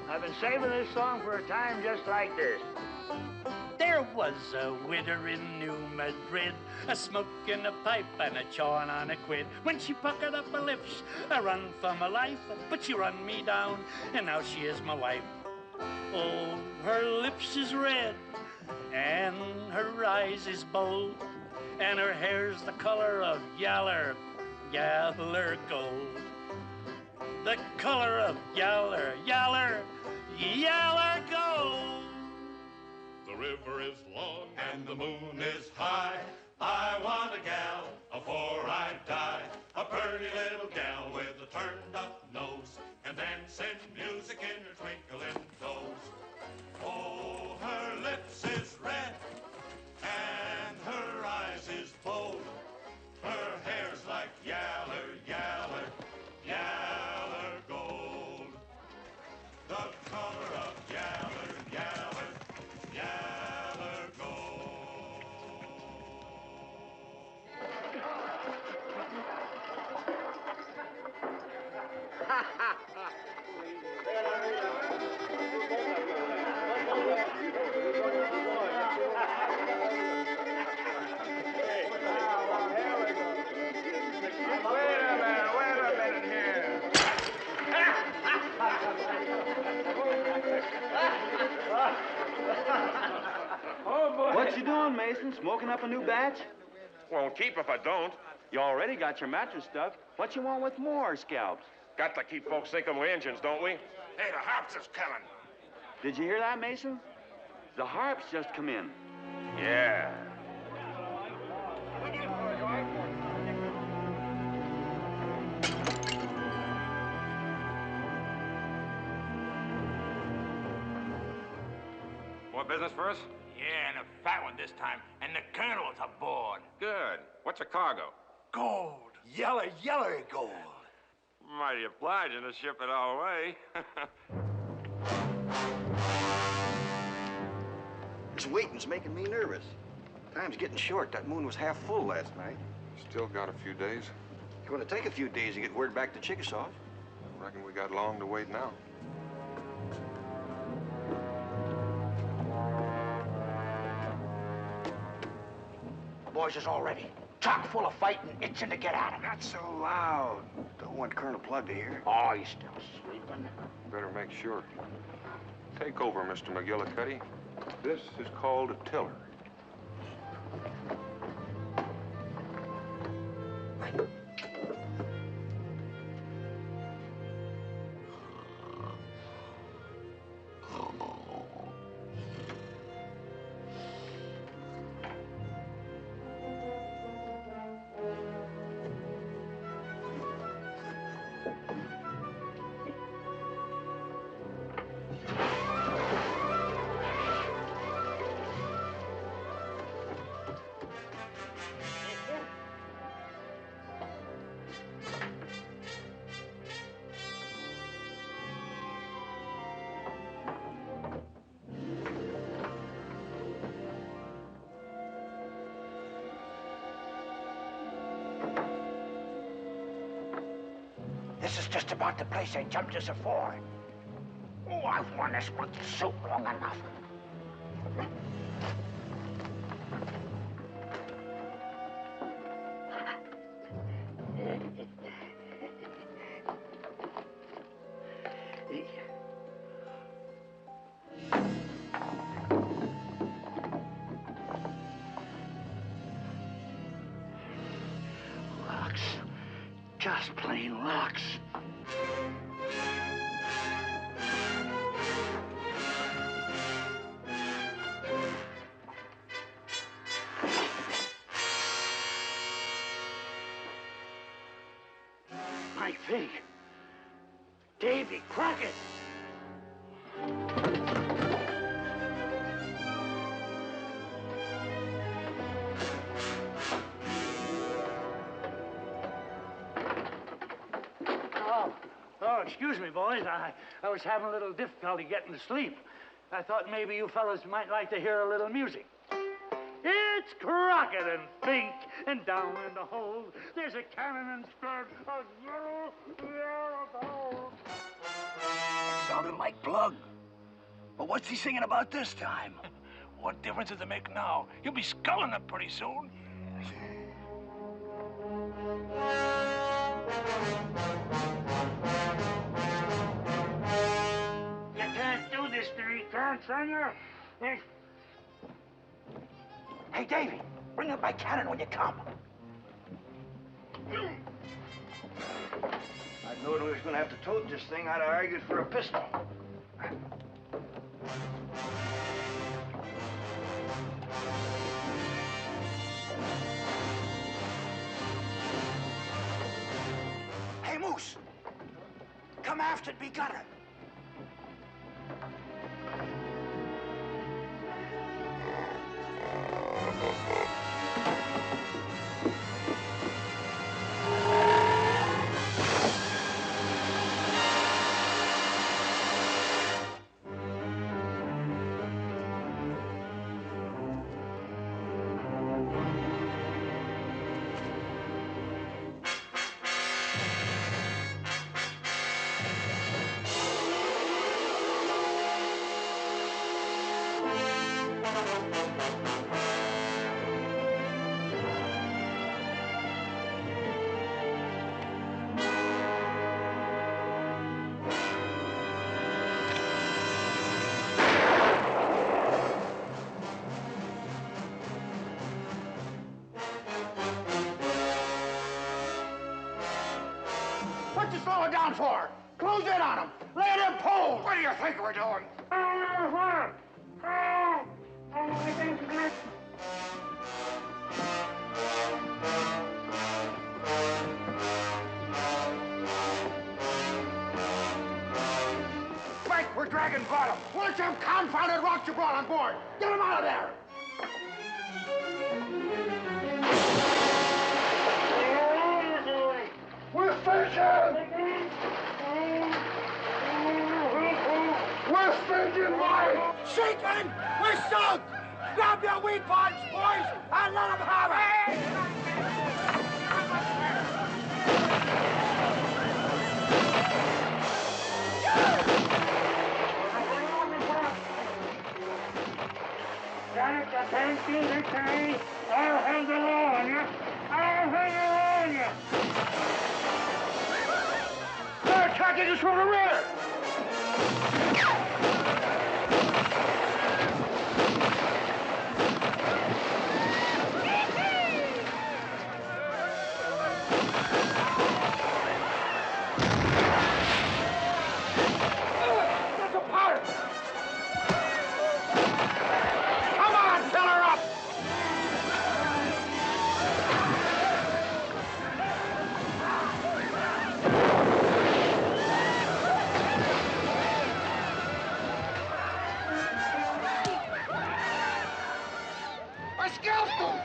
I've been saving this song for a time just like this. There was a widder in New Madrid, a smoking a pipe and a chawing on a quid. When she puckered up her lips, I run for my life, but she run me down, and now she is my wife. Oh, her lips is red, and her eyes is bold, and her hair's the color of yaller gold. The color of yaller gold. The river is long and the moon is high. I want a gal afore I die. A pretty little gal with a turned up nose and dancing music in her twinkling toes. Oh, her lips is red and her eyes is bold. Her hair's like yaller gold. The color of yaller gold. Wait a minute here. Oh, boy. What you doing, Mason? Smoking up a new batch? Won't keep if I don't. You already got your mattress stuffed. What you want with more scalps? Got to keep folks thinking we're engines, don't we? Hey, the harps is coming. Did you hear that, Mason? The harps just come in. Yeah. More business for us? Yeah, and a fat one this time. And the colonel's aboard. Good. What's your cargo? Gold. Yeller gold. Mighty obliging to ship it all away. This waiting's making me nervous. Time's getting short. That moon was half full last night. Still got a few days. It's going to take a few days to get word back to Chickasaw. I reckon we got long to wait now. The boys is all ready. Chock full of fight and itching to get at him. Not so loud. Don't want Colonel Plug to hear. Oh, he's still sleeping. Better make sure. Take over, Mr. McGillicuddy. This is called a tiller. This is just about the place I jumped us afore. Oh, I've worn this monkey suit long enough. Rocks. Just plain rocks. I think Davy Crockett. Oh, excuse me, boys. I was having a little difficulty getting to sleep. I thought maybe you fellas might like to hear a little music. It's Crockett and Fink, and down in the hold, there's a cannon and skirt, a yellow gold. It sounded like Plug. But what's he singing about this time? What difference does it make now? He'll be sculling up pretty soon. You can't do this to me, can't, Sonia? Hey, Davy, bring up my cannon when you come. I knowed we was gonna have to tote this thing. I'd have argued for a pistol. Hey, Moose, come aft and be gunner. What you slow it down for? Close in on him. Lay them poles. What do you think we're doing? Frank, we're dragging bottom. Where's them confounded rocks you brought on board? Get them out of there. We're fishing! We're stinking right! Shaking! We're sunk! Grab your weed pods, boys, and let them have it! Janet, I can't see the tree. I'll hang the law on you. I'll hang the law on you. They're attacking us from the rear! There's a powder! Come on, fill her up! I scalped him!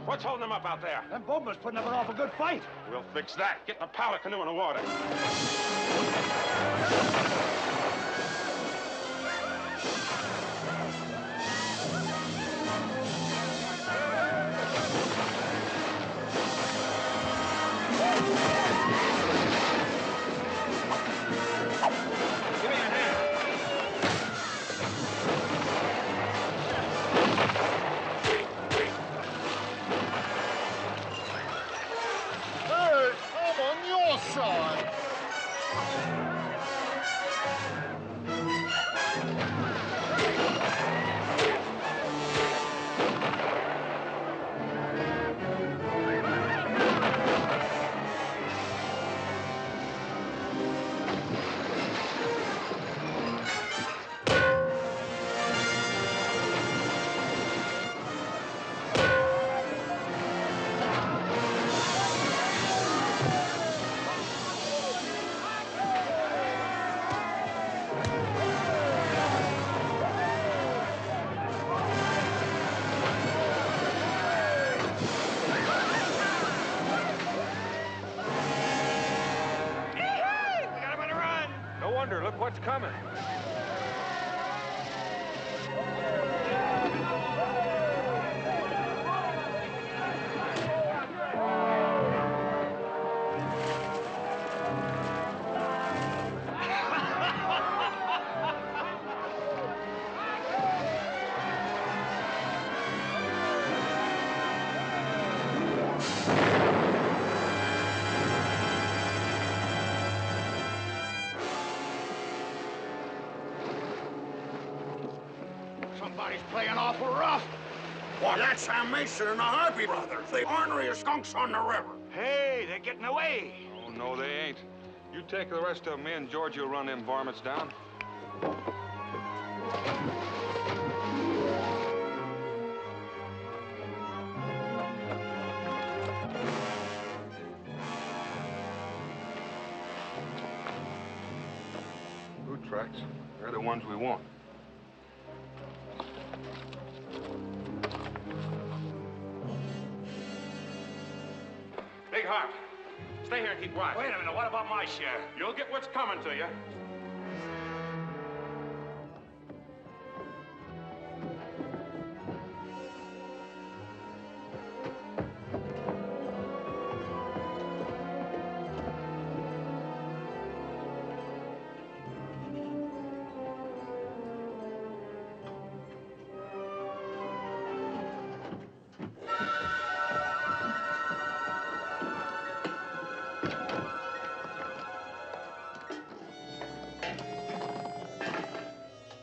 What's holding them up out there? Them boatmen's putting up an awful good fight. We'll fix that. Get the powder canoe in the water. Give me a hand. Hey, I'm on your side. No wonder. Look what's coming. Somebody's playing awful rough. Why, that's Sam Mason and the Harvey brothers, the ornery skunks on the river. Hey, they're getting away. Oh, no, they ain't. You take the rest of them in. George will run them varmints down. Food tracks. They're the ones we want. Big Heart, stay here and keep watch. Wait a minute, what about my share? You'll get what's coming to you.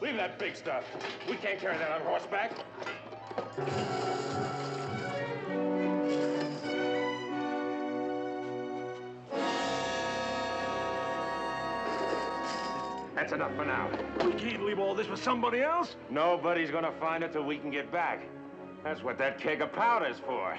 Leave that big stuff. We can't carry that on horseback. That's enough for now. We can't leave all this with somebody else. Nobody's gonna find it till we can get back. That's what that keg of powder's for.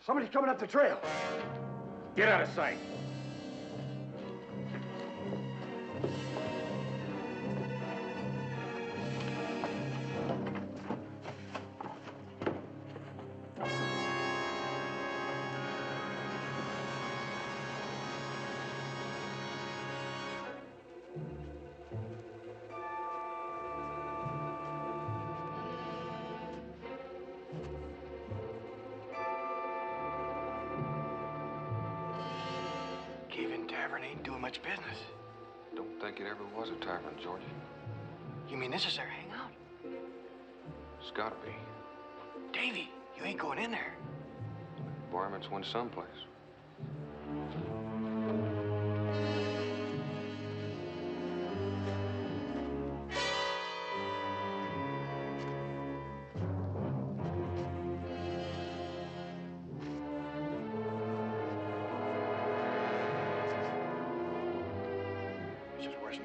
Somebody's coming up the trail. Get out of sight. Tavern ain't doing much business. Don't think it ever was a tavern, Georgie. You mean this is their hangout? It's gotta be. Davy, you ain't going in there. Varmints went someplace.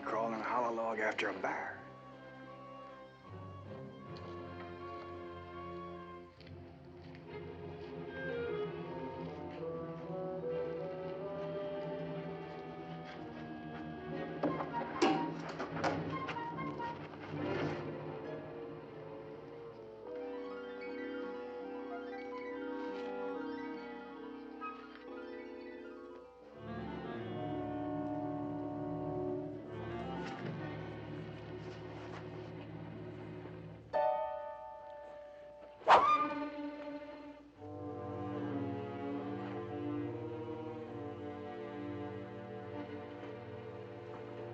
Crawling a hollow log after a bear.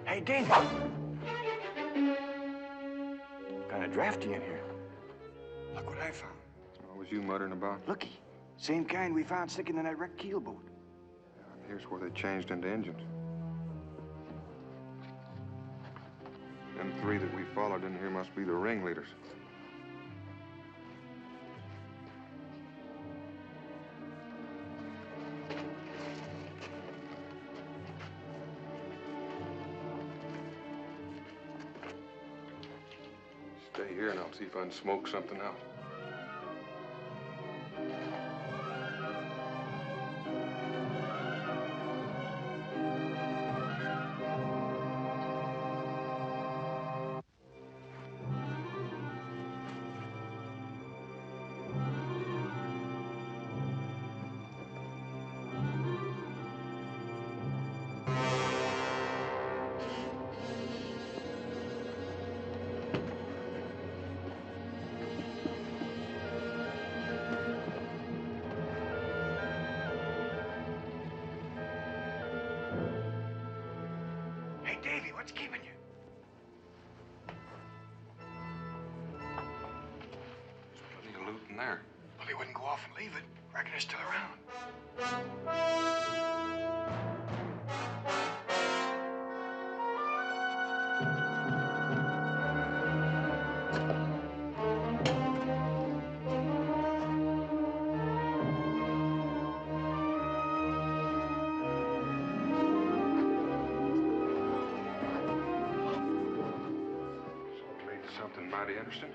Hey, Davy. Kind of drafty in here. Look what I found. What was you muttering about? Looky. Same kind we found sticking in that wrecked keelboat. Here's where they changed into engines. Them three that we followed in here must be the ringleaders. Stay here and I'll see if I can smoke something out. Davy, what's keeping you? There's plenty of loot in there. Well, he wouldn't go off and leave it. Reckon they're still around. Something mighty interesting.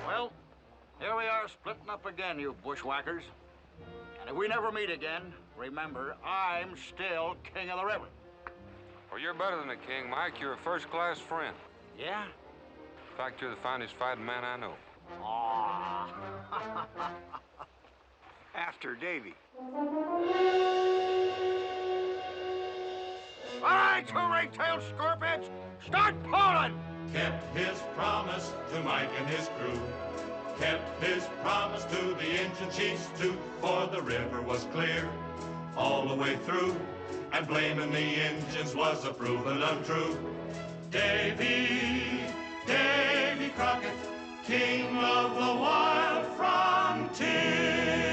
Well, here we are splitting up again, you bushwhackers. And if we never meet again, remember, I'm still king of the river. Well, you're better than a king, Mike. You're a first-class friend. Yeah? In fact, you're the finest fighting man I know. Aw. After Davy. All right, you ring-tailed scorpions, start pulling! Kept his promise to Mike and his crew. Kept his promise to the engine chiefs too, for the river was clear all the way through, and blaming the engines was a proven untrue. Davy Crockett, king of the wild frontier.